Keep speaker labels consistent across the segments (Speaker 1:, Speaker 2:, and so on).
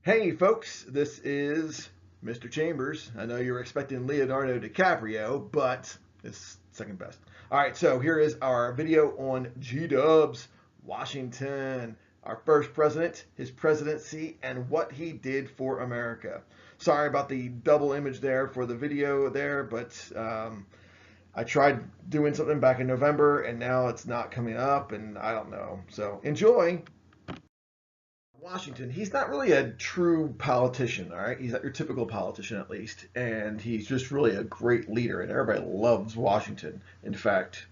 Speaker 1: Hey folks, this is Mr. Chambers. I know you're expecting Leonardo DiCaprio, but it's second best. All right, so here is our video on G-Dubs, Washington, our first president, his presidency, and what he did for America. Sorry about the double image there for the video there, but I tried doing something back in November, and now it's not coming up, and I don't know. So enjoy. Washington, he's not really a true politician, all right? He's not your typical politician, at least. And he's just really a great leader, and everybody loves Washington. In fact,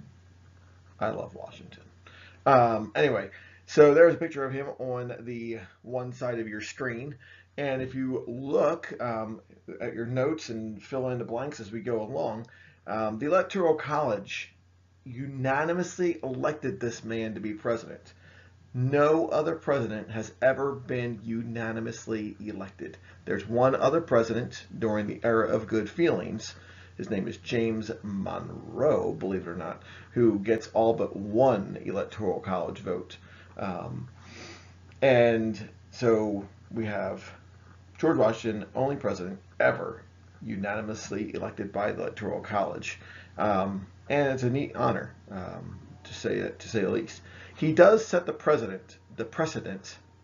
Speaker 1: I love Washington. Anyway, so there's a picture of him on the one side of your screen. And if you look at your notes and fill in the blanks as we go along, the Electoral College unanimously elected this man to be president. No other president has ever been unanimously elected. There's one other president during the era of good feelings. His name is James Monroe, believe it or not, who gets all but one electoral college vote. And so we have George Washington, only president ever unanimously elected by the electoral college. And it's a neat honor, to say the least. He does set the precedent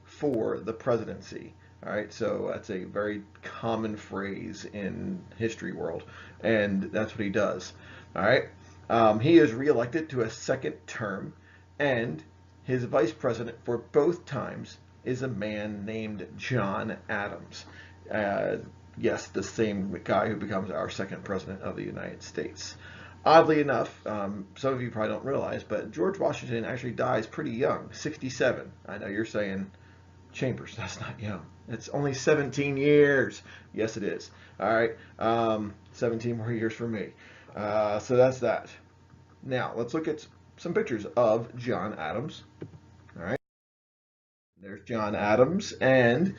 Speaker 1: for the presidency. All right, so that's a very common phrase in history world, and that's what he does. All right, he is reelected to a second term, and his vice president for both times is a man named John Adams. Yes, the same guy who becomes our second president of the United States. Oddly enough, some of you probably don't realize, but George Washington actually dies pretty young, 67. I know you're saying, Chambers, that's not young. It's only 17 years. Yes, it is. All right, 17 more years for me. So that's that. Now, let's look at some pictures of John Adams. All right, there's John Adams, and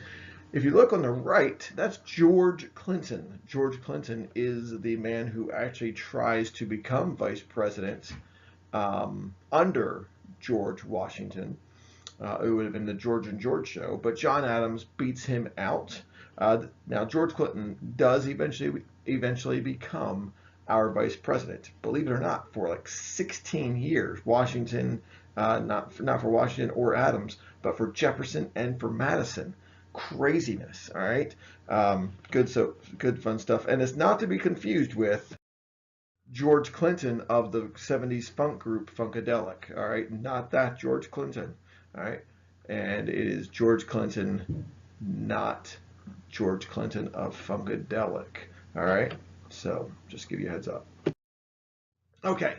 Speaker 1: if you look on the right, that's George Clinton. George Clinton is the man who actually tries to become vice president under George Washington. It would have been the George and George show, but John Adams beats him out. Now, George Clinton does eventually become our vice president. Believe it or not, for like 16 years, Washington, not for Washington or Adams, but for Jefferson and for Madison. Craziness. All right, good fun stuff, and it's not to be confused with George Clinton of the 70s funk group Funkadelic. All right, not that George Clinton. All right, and it is George Clinton, not George Clinton of Funkadelic. All right, so just give you a heads up. Okay,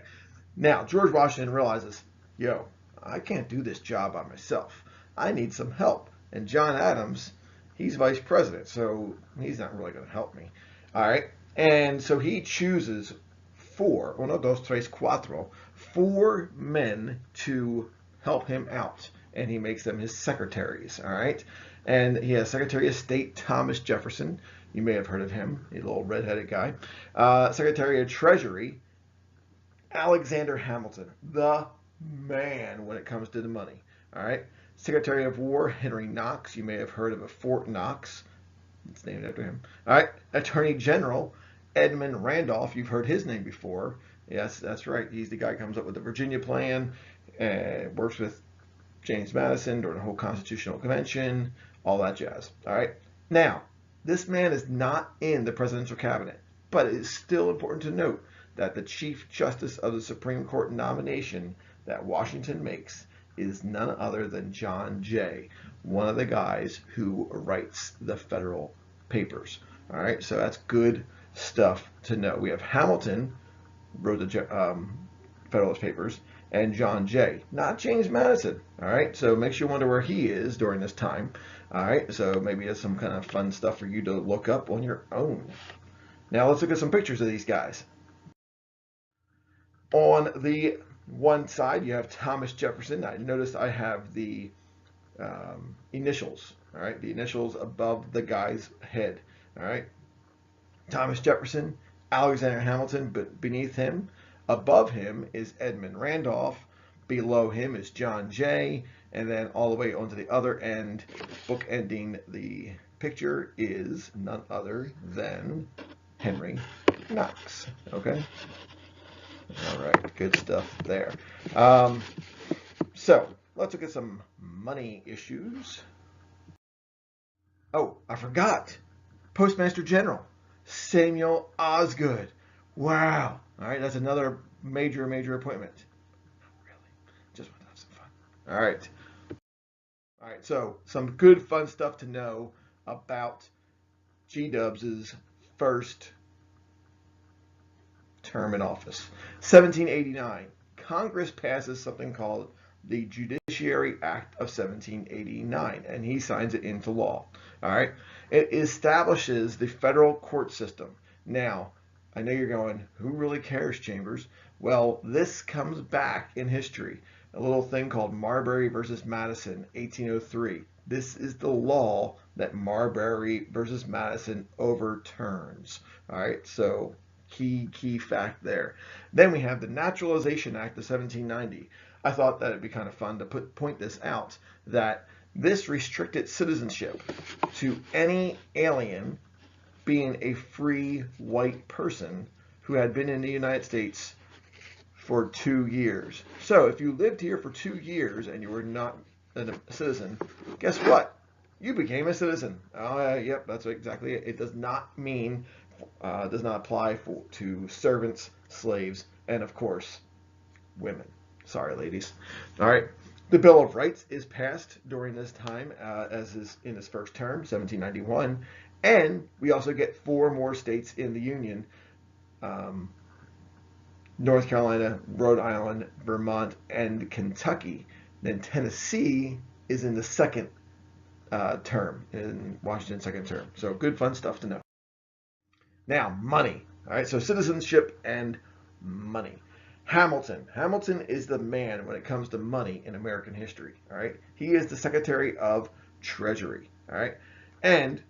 Speaker 1: now George Washington realizes, yo, I can't do this job by myself. I need some help. And John Adams, he's vice president, so he's not really going to help me. All right. And so he chooses four men to help him out. And he makes them his secretaries. All right. And he has Secretary of State Thomas Jefferson. You may have heard of him, a little redheaded guy. Secretary of Treasury Alexander Hamilton, the man when it comes to the money. All right. Secretary of War Henry Knox. You may have heard of a Fort Knox. It's named after him. All right. Attorney General Edmund Randolph. You've heard his name before. Yes, that's right. He's the guy who comes up with the Virginia Plan, works with James Madison during the whole Constitutional Convention, all that jazz. All right. Now, this man is not in the presidential cabinet, but it is still important to note that the Chief Justice of the Supreme Court nomination that Washington makes is none other than John Jay, one of the guys who writes the federal papers. All right, so that's good stuff to know. We have Hamilton wrote the Federalist Papers, and John Jay, not James Madison. All right, so it makes you wonder where he is during this time. All right, so maybe it's some kind of fun stuff for you to look up on your own. Now let's look at some pictures of these guys. On the one side, you have Thomas Jefferson. I noticed I have the initials, all right, the initials above the guy's head, all right. Thomas Jefferson, Alexander Hamilton, but beneath him, above him is Edmund Randolph, below him is John Jay, And then all the way onto the other end, bookending the picture, is none other than Henry Knox. Okay? All right, good stuff there. So let's look at some money issues. Oh, I forgot. Postmaster General Samuel Osgood. Wow. All right, that's another major appointment. Really, just want to have some fun. All right. All right, so some good fun stuff to know about G-Dubs' first term in office. 1789, Congress passes something called the Judiciary Act of 1789, and he signs it into law. All right, it establishes the federal court system. Now, I know you're going, who really cares, Chambers? Well, this comes back in history. A little thing called Marbury versus Madison, 1803. This is the law that Marbury versus Madison overturns. All right, so key fact there. Then we have the Naturalization Act of 1790. I thought that it'd be kind of fun to point this out, that this restricted citizenship to any alien being a free white person who had been in the United States for 2 years. So if you lived here for 2 years and you were not a citizen, guess what? You became a citizen. Yep, that's exactly it. It does not mean, does not apply to servants, slaves, and of course, women. Sorry, ladies. All right. The Bill of Rights is passed during this time, as is in his first term, 1791, and we also get 4 more states in the Union: North Carolina, Rhode Island, Vermont, and Kentucky. Then Tennessee is in the second term, in Washington's second term. So good fun stuff to know. Now, money. All right, so citizenship and money. Hamilton. Hamilton is the man when it comes to money in American history. All right, he is the Secretary of Treasury. All right, and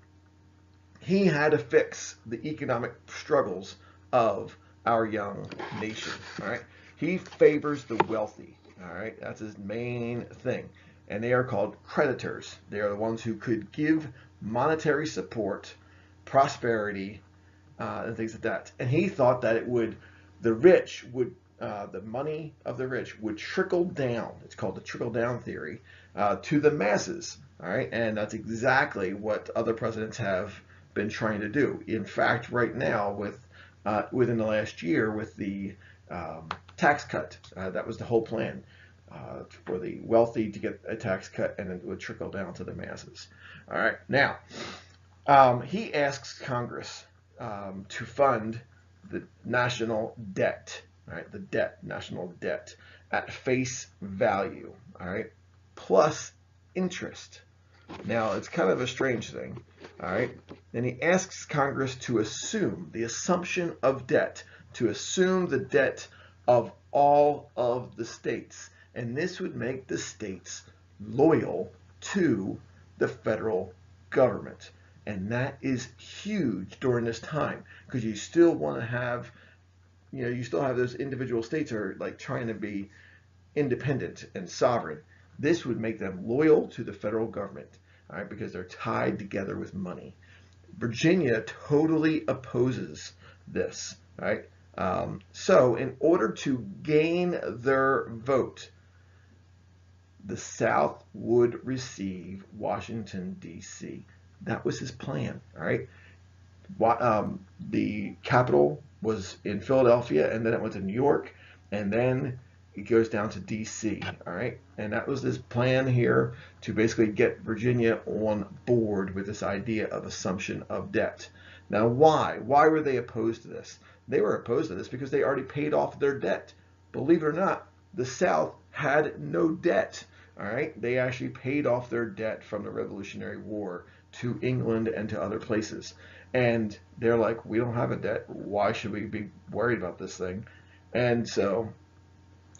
Speaker 1: he had to fix the economic struggles of our young nation. All right, he favors the wealthy. All right, that's his main thing, and they are called creditors. They are the ones who could give monetary support, prosperity, and things like that. And he thought that it would, the rich would, the money of the rich would trickle down. It's called the trickle down theory, to the masses. All right, and that's exactly what other presidents have been trying to do. In fact, right now, with within the last year, with the tax cut, that was the whole plan, for the wealthy to get a tax cut, and it would trickle down to the masses. All right, now he asks Congress to fund the national debt. All right, the debt, national debt, at face value. All right, plus interest. Now, it's kind of a strange thing. All right, then he asks Congress to assume the assumption of debt, to assume the debt of all of the states, and this would make the states loyal to the federal government. And that is huge during this time, because you still want to have, you still have those individual states are like trying to be independent and sovereign. This would make them loyal to the federal government, all right, because they're tied together with money. Virginia totally opposes this, right? So in order to gain their vote, the South would receive Washington, D.C. That was his plan, all right? The capital was in Philadelphia, and then it went to New York, and then it goes down to D.C., all right? And that was his plan here, to basically get Virginia on board with this idea of assumption of debt. Now, why? Why were they opposed to this? They were opposed to this because they already paid off their debt. Believe it or not, the South had no debt, all right? They actually paid off their debt from the Revolutionary War to England and to other places. And they're like, we don't have a debt. Why should we be worried about this thing? And so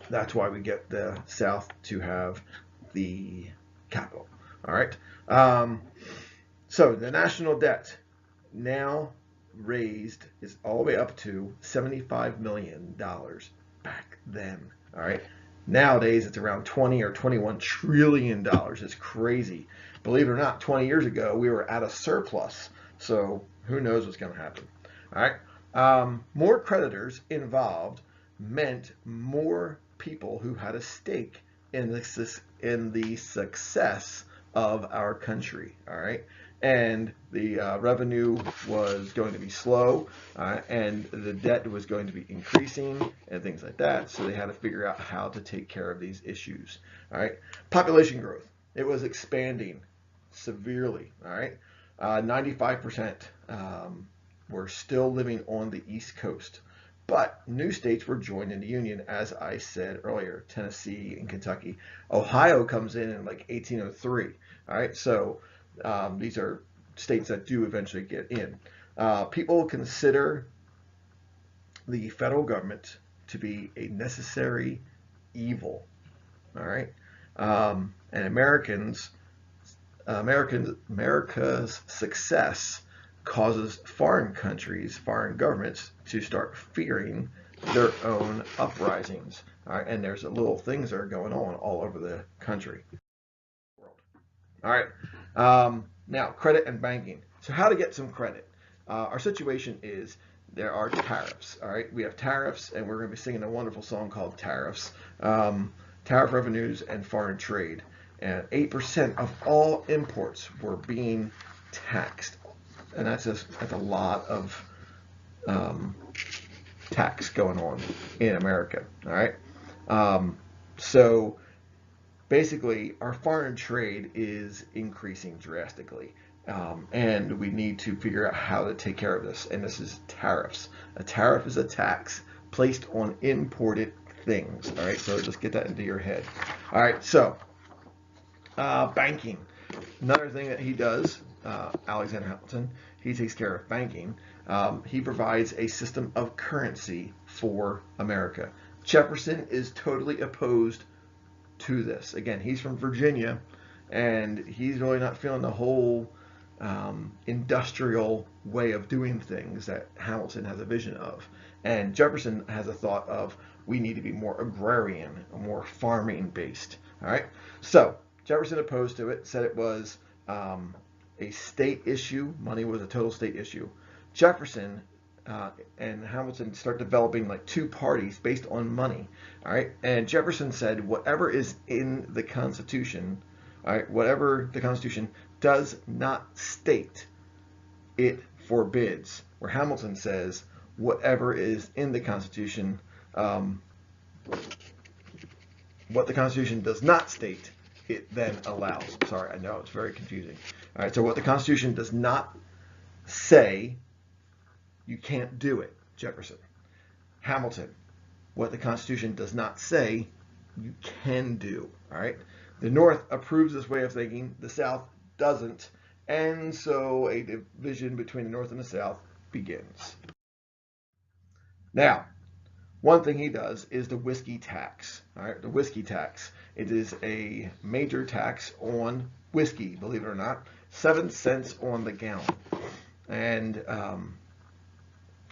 Speaker 1: that's why we get the South to have the capital. All right. So the national debt now raised is all the way up to $75 million back then. All right. Nowadays, it's around 20 or $21 trillion. It's crazy. Believe it or not, 20 years ago, we were at a surplus. So who knows what's going to happen. All right. More creditors involved meant more people who had a stake in the success of our country. All right. And the revenue was going to be slow, and the debt was going to be increasing and things like that. So they had to figure out how to take care of these issues. All right. Population growth. It was expanding severely. All right. 95% were still living on the East Coast. But new states were joined in the Union, as I said earlier, Tennessee and Kentucky. Ohio comes in like 1803. All right, so these are states that do eventually get in. People consider the federal government to be a necessary evil. All right, and America's success causes foreign countries, foreign governments to start fearing their own uprisings. All right, and there's little things that are going on all over the country. All right, now credit and banking. So how to get some credit? Our situation is there are tariffs. All right, we have tariffs, and we're going to be singing a wonderful song called Tariffs. Tariff revenues and foreign trade. And 8% of all imports were being taxed. And that's a lot of tax going on in America. All right. So basically, our foreign trade is increasing drastically. And we need to figure out how to take care of this. And this is tariffs. A tariff is a tax placed on imported things. All right. So just get that into your head. All right. So banking. Another thing that he does, Alexander Hamilton, he takes care of banking. He provides a system of currency for America. Jefferson is totally opposed to this. Again, he's from Virginia, and he's really not feeling the whole industrial way of doing things that Hamilton has a vision of. And Jefferson has a thought of we need to be more agrarian, more farming based. All right. So Jefferson opposed to it, said it was a state issue. Money was a total state issue. Jefferson and Hamilton start developing like two parties based on money. All right, and Jefferson said whatever is in the Constitution, all right, whatever the Constitution does not state, it forbids. Where Hamilton says whatever is in the Constitution, what the Constitution does not state, it then allows. Sorry, I know it's very confusing. All right, so what the Constitution does not say, you can't do it, Jefferson. Hamilton, what the Constitution does not say, you can do. All right, the North approves this way of thinking, the South doesn't, and so a division between the North and the South begins. Now, one thing he does is the whiskey tax. All right, the whiskey tax. It is a major tax on whiskey, believe it or not, 7 cents on the gallon. And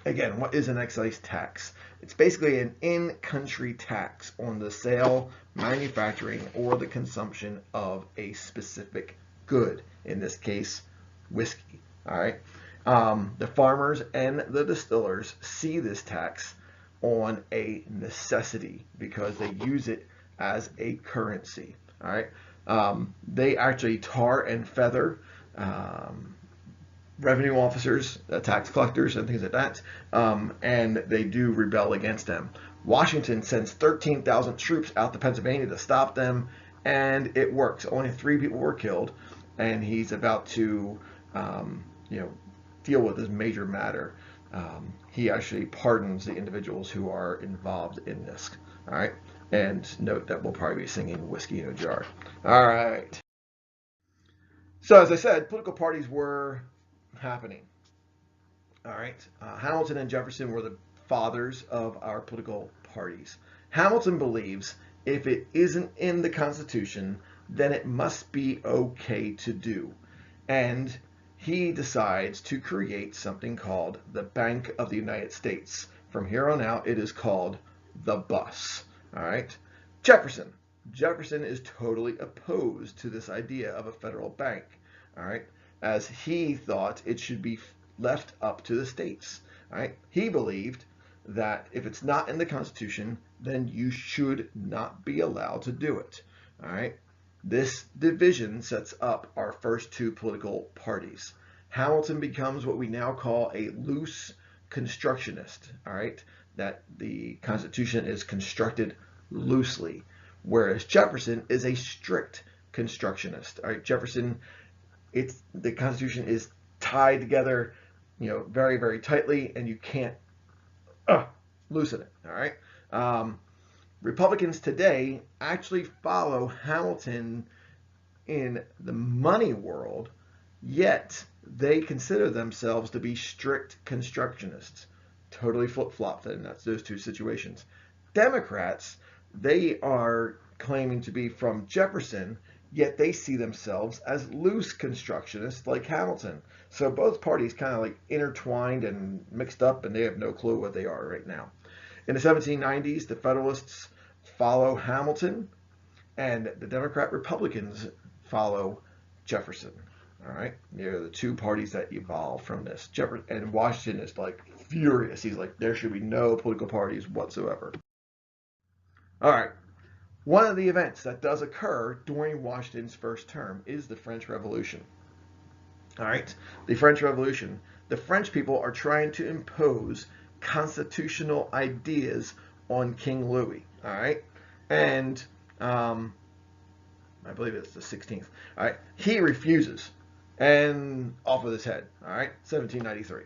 Speaker 1: again, what is an excise tax? It's basically an in-country tax on the sale, manufacturing, or the consumption of a specific good. In this case, whiskey. All right. The farmers and the distillers see this tax on a necessity because they use it as a currency. All right. They actually tar and feather revenue officers, tax collectors, and things like that, and they do rebel against them. Washington sends 13,000 troops out to Pennsylvania to stop them, and it works. Only 3 people were killed, and he's about to, deal with this major matter. He actually pardons the individuals who are involved in this. All right, and note that we'll probably be singing "Whiskey in a Jar." All right. So as I said, political parties were happening. All right. Hamilton and Jefferson were the fathers of our political parties. Hamilton believes if it isn't in the Constitution, then it must be okay to do. And he decides to create something called the Bank of the United States. From here on out, it is called the bus. All right. Jefferson. Jefferson is totally opposed to this idea of a federal bank, all right, as he thought it should be left up to the states. All right, he believed that if it's not in the Constitution, then you should not be allowed to do it. All right, this division sets up our first two political parties. Hamilton becomes what we now call a loose constructionist. All right, that the Constitution is constructed loosely, whereas Jefferson is a strict constructionist. All right, Jefferson, the Constitution is tied together, very, very tightly, and you can't loosen it. All right. Republicans today actually follow Hamilton in the money world, yet they consider themselves to be strict constructionists. Totally flip-flopped in those two situations. Democrats, they are claiming to be from Jefferson, yet they see themselves as loose constructionists like Hamilton. So both parties kind of like intertwined and mixed up, and they have no clue what they are right now. In the 1790s, the Federalists follow Hamilton, and the Democrat Republicans follow Jefferson. All right, they're the two parties that evolve from this. And Washington is like furious. He's like, there should be no political parties whatsoever. All right, one of the events that does occur during Washington's first term is the French Revolution. All right, the French Revolution. The French people are trying to impose constitutional ideas on King Louis. All right, and I believe it's the 16th. All right, he refuses, and off with his head. All right, 1793.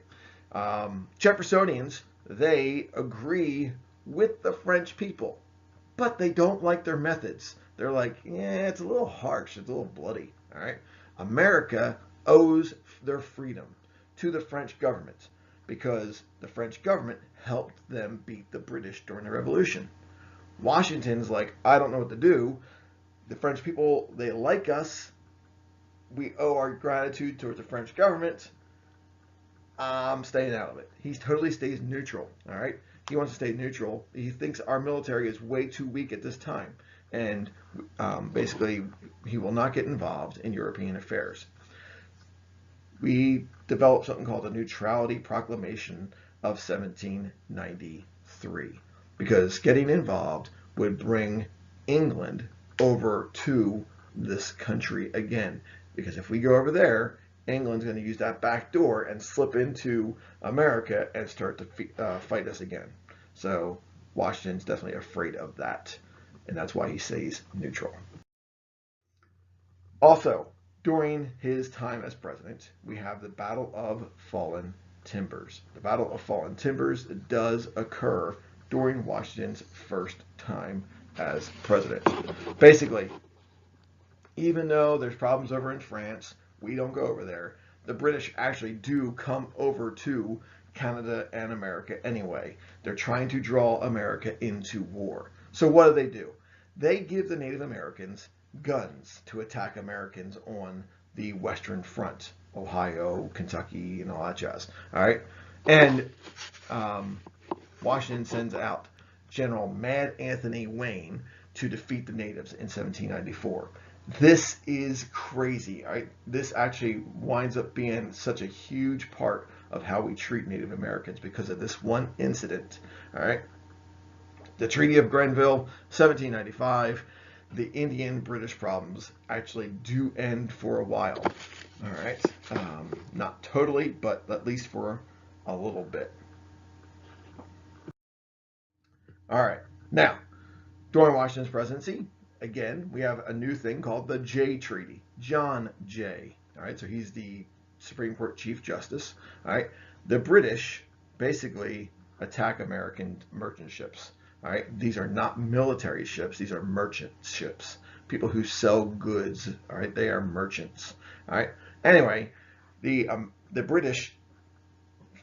Speaker 1: Jeffersonians, they agree with the French people, but they don't like their methods. They're like, yeah, it's a little harsh, it's a little bloody. All right, America owes their freedom to the French government because the French government helped them beat the British during the Revolution. Washington's like, I don't know what to do. The French people, they like us. We owe our gratitude towards the French government. I'm staying out of it. He totally stays neutral, all right? He wants to stay neutral. He thinks our military is way too weak at this time. And basically, he will not get involved in European affairs. We developed something called the Neutrality Proclamation of 1793 because getting involved would bring England over to this country again. Because if we go over there, England's going to use that back door and slip into America and start to fight us again. So Washington's definitely afraid of that, and that's why he stays neutral. Also, during his time as president, we have the Battle of Fallen Timbers. The Battle of Fallen Timbers does occur during Washington's first time as president. Basically, even though there's problems over in France, we don't go over there. The British actually do come over to Canada and America anyway. They're trying to draw America into war. So what do? They give the Native Americans guns to attack Americans on the Western Front, Ohio, Kentucky, and all that jazz. All right, and Washington sends out General Mad Anthony Wayne to defeat the natives in 1794. This is crazy. Right? This actually winds up being such a huge part of how we treat Native Americans because of this one incident. All right, the Treaty of Grenville, 1795. The Indian-British problems actually do end for a while. All right, not totally, but at least for a little bit. All right, now during Washington's presidency, again, we have a new thing called the Jay Treaty. John Jay. All right, so he's the Supreme Court Chief Justice. All right, the British basically attack American merchant ships. All right, these are not military ships; these are merchant ships. People who sell goods. All right, they are merchants. All right. Anyway, the British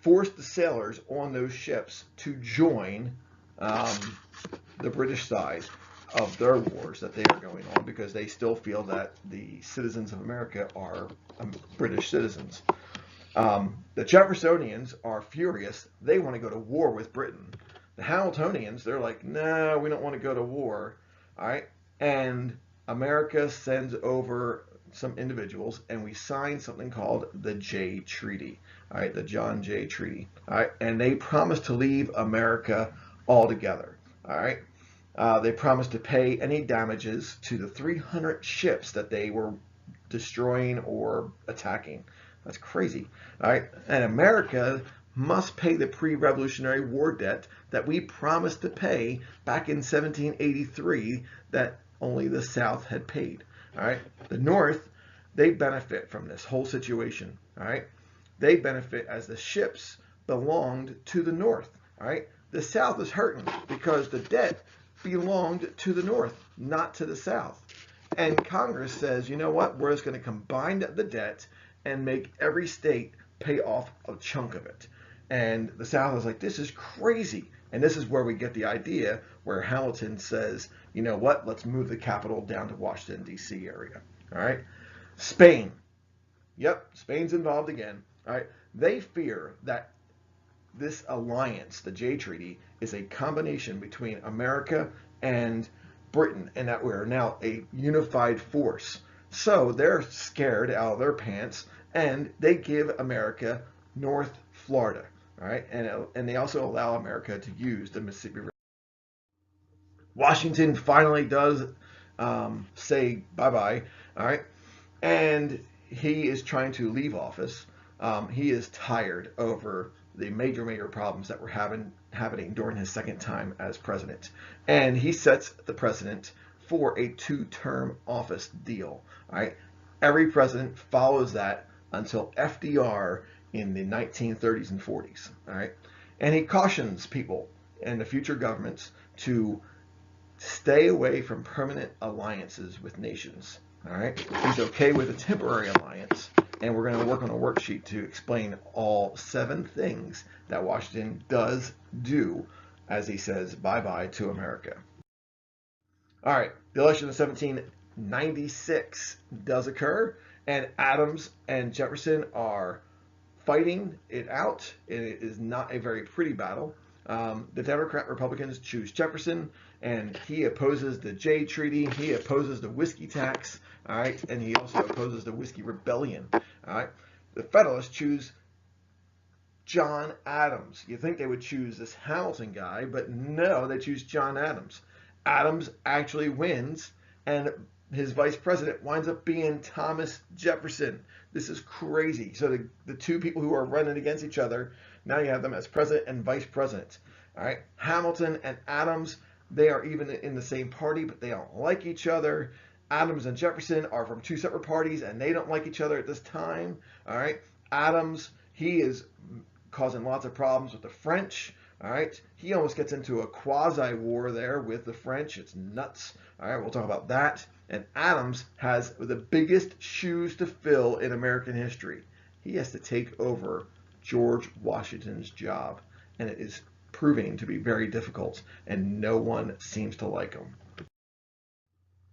Speaker 1: forced the sailors on those ships to join the British side of their wars that they are going on because they still feel that the citizens of America are British citizens. The Jeffersonians are furious. They want to go to war with Britain. The Hamiltonians, they're like, no, we don't want to go to war. all right? And America sends over some individuals, and we sign something called the Jay Treaty, all right, the John Jay Treaty, all right, and they promised to leave America altogether, all right. They promised to pay any damages to the 300 ships that they were destroying or attacking. That's crazy, all right. And America must pay the pre-Revolutionary War debt that we promised to pay back in 1783 that only the South had paid. All right, the North, they benefit from this whole situation. All right, they benefit as the ships belonged to the North. All right, the South is hurting because the debt belonged to the North, not to the South. And Congress says, you know what, we're just going to combine the debt and make every state pay off a chunk of it. And the South is like, this is crazy. And this is where we get the idea where Hamilton says, you know what, let's move the capital down to Washington, D.C. area. All right. Spain. Yep, Spain's involved again. All right. They fear that this alliance, the Jay Treaty, is a combination between America and Britain, and that we're now a unified force. So they're scared out of their pants, and they give America North Florida. All right, and they also allow America to use the Mississippi River. Washington finally does say bye-bye. All right, and he is trying to leave office. He is tired over the major problems that were happening during his second time as president, and he sets the precedent for a 2-term office deal. All right, every president follows that until FDR in the 1930s and 40s. All right, and he cautions people and the future governments to stay away from permanent alliances with nations. All right, he's okay with a temporary alliance, and we're going to work on a worksheet to explain all 7 things that Washington does do as he says bye-bye to America. All right, the election of 1796 does occur, and Adams and Jefferson are fighting it out. It is not a very pretty battle. The Democrat Republicans choose Jefferson, and he opposes the Jay Treaty. He opposes the whiskey tax, all right, and he also opposes the whiskey rebellion, all right. The Federalists choose John Adams. You think they would choose this Hamilton guy, but no, they choose John Adams. Adams actually wins, and his vice president winds up being Thomas Jefferson. This is crazy. So the 2 people who are running against each other, now you have them as president and vice president. All right, Hamilton and Adams, they are even in the same party, but they don't like each other. Adams and Jefferson are from 2 separate parties, and they don't like each other at this time. All right, Adams, he is causing lots of problems with the French. All right, he almost gets into a quasi-war there with the French. It's nuts. All right, we'll talk about that. And Adams has the biggest shoes to fill in American history. He has to take over George Washington's job, and it is proving to be very difficult, and no one seems to like him.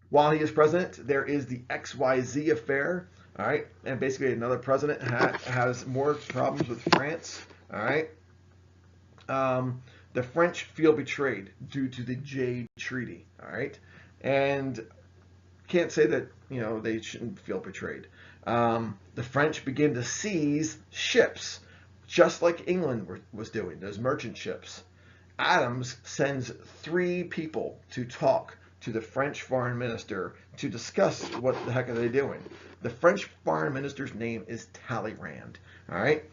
Speaker 1: While he is president, there is the XYZ affair, all right, and basically another president has more problems with France, all right. The French feel betrayed due to the Jay Treaty, all right, and can't say that they shouldn't feel betrayed. The French begin to seize ships, just like England was doing, those merchant ships. Adams sends 3 people to talk to the French foreign minister to discuss what the heck are they doing. The French foreign minister's name is Talleyrand, all right?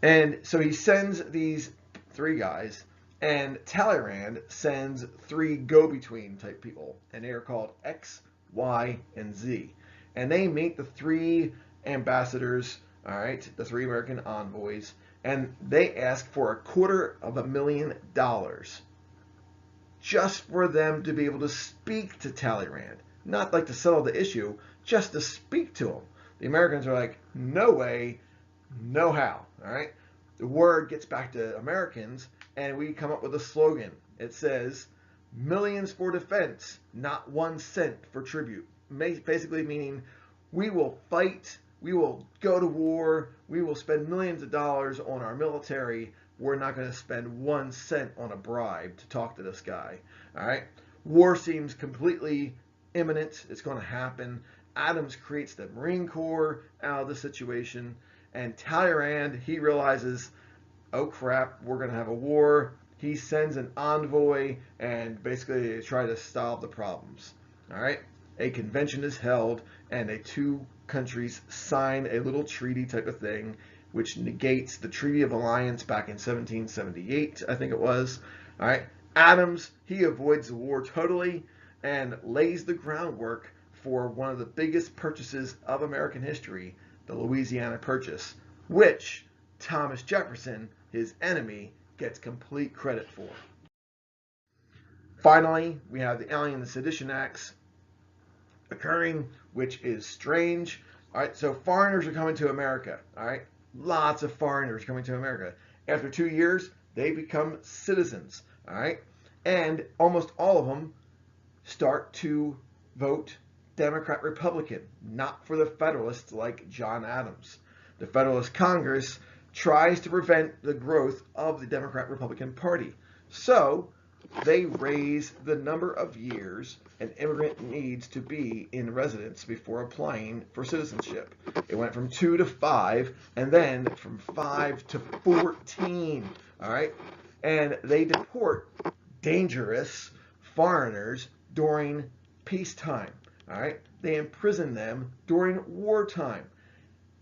Speaker 1: And so he sends these 3 guys, and Talleyrand sends 3 go-between type people, and they are called X, Y, and Z. And they meet the 3 ambassadors, all right, the 3 American envoys, and they ask for $250,000 just for them to be able to speak to Talleyrand. Not like to settle the issue, just to speak to him. The Americans are like, no way, no how, all right? The word gets back to Americans, and we come up with a slogan. It says, millions for defense, not 1 cent for tribute. Basically meaning we will fight, we will go to war, we will spend millions of dollars on our military. We're not going to spend 1 cent on a bribe to talk to this guy. All right. War seems completely imminent. It's going to happen. Adams creates the Marine Corps out of the situation. And Talleyrand, he realizes, oh crap, we're going to have a war. He sends an envoy and basically try to solve the problems. All right. A convention is held and the two countries sign a little treaty type of thing, which negates the Treaty of Alliance back in 1778, I think it was. All right. Adams, he avoids the war totally and lays the groundwork for one of the biggest purchases of American history, the Louisiana Purchase, which Thomas Jefferson, his enemy, gets complete credit for. Finally, we have the Alien and Sedition Acts occurring, which is strange. All right, so foreigners are coming to America. All right, lots of foreigners coming to America. After 2 years, they become citizens. All right, and almost all of them start to vote Democrat Republican, not for the Federalists like John Adams. The Federalist Congress tries to prevent the growth of the Democrat Republican Party. So they raise the number of years an immigrant needs to be in residence before applying for citizenship. It went from 2 to 5, and then from 5 to 14. All right, and they deport dangerous foreigners during peacetime. All right, they imprison them during wartime.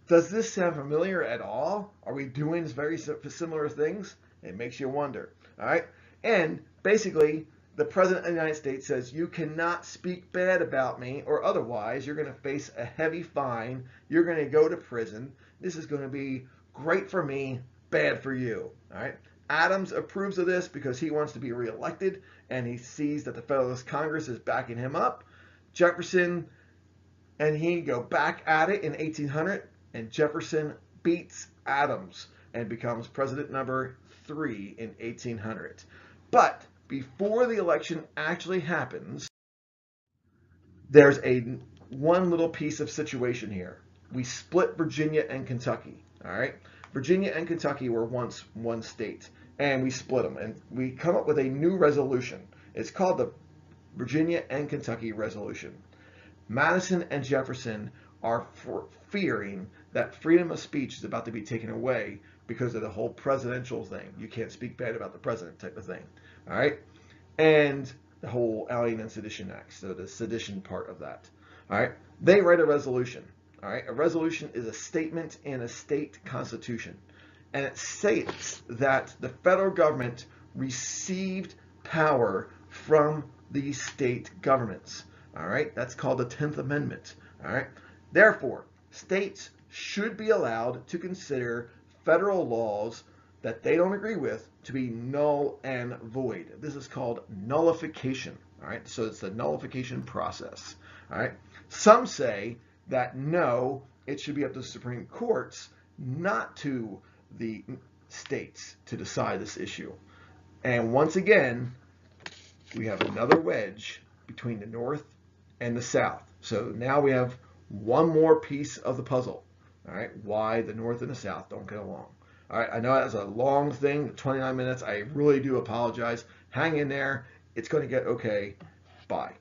Speaker 1: Does this sound familiar at all? Are we doing very similar things? It makes you wonder. All right, and basically, the President of the United States says, you cannot speak bad about me, or otherwise you're going to face a heavy fine. You're going to go to prison. This is going to be great for me, bad for you. All right. Adams approves of this because he wants to be reelected, and he sees that the Federalist Congress is backing him up. Jefferson and he go back at it in 1800, and Jefferson beats Adams and becomes president number 3 in 1800. But before the election actually happens, there's one little piece of situation here. We split Virginia and Kentucky. All right, Virginia and Kentucky were once one state, and we split them, and we come up with a new resolution. It's called the Virginia and Kentucky Resolution. Madison and Jefferson are fearing that freedom of speech is about to be taken away because of the whole presidential thing. You can't speak bad about the president type of thing. All right, and the whole Alien and Sedition Act, so the sedition part of that. All right, they write a resolution. All right, a resolution is a statement in a state constitution, and it states that the federal government received power from these state governments. All right, that's called the 10th Amendment. All right, therefore, states should be allowed to consider federal laws that they don't agree with to be null and void. This is called nullification. All right, so it's the nullification process. All right, some say that no, it should be up to the Supreme Courts, not to the states, to decide this issue. And once again, we have another wedge between the North and the South. So now we have one more piece of the puzzle. All right, why the North and the South don't get along. All right, I know that's a long thing, 29 minutes. I really do apologize. Hang in there. It's going to get okay. Bye.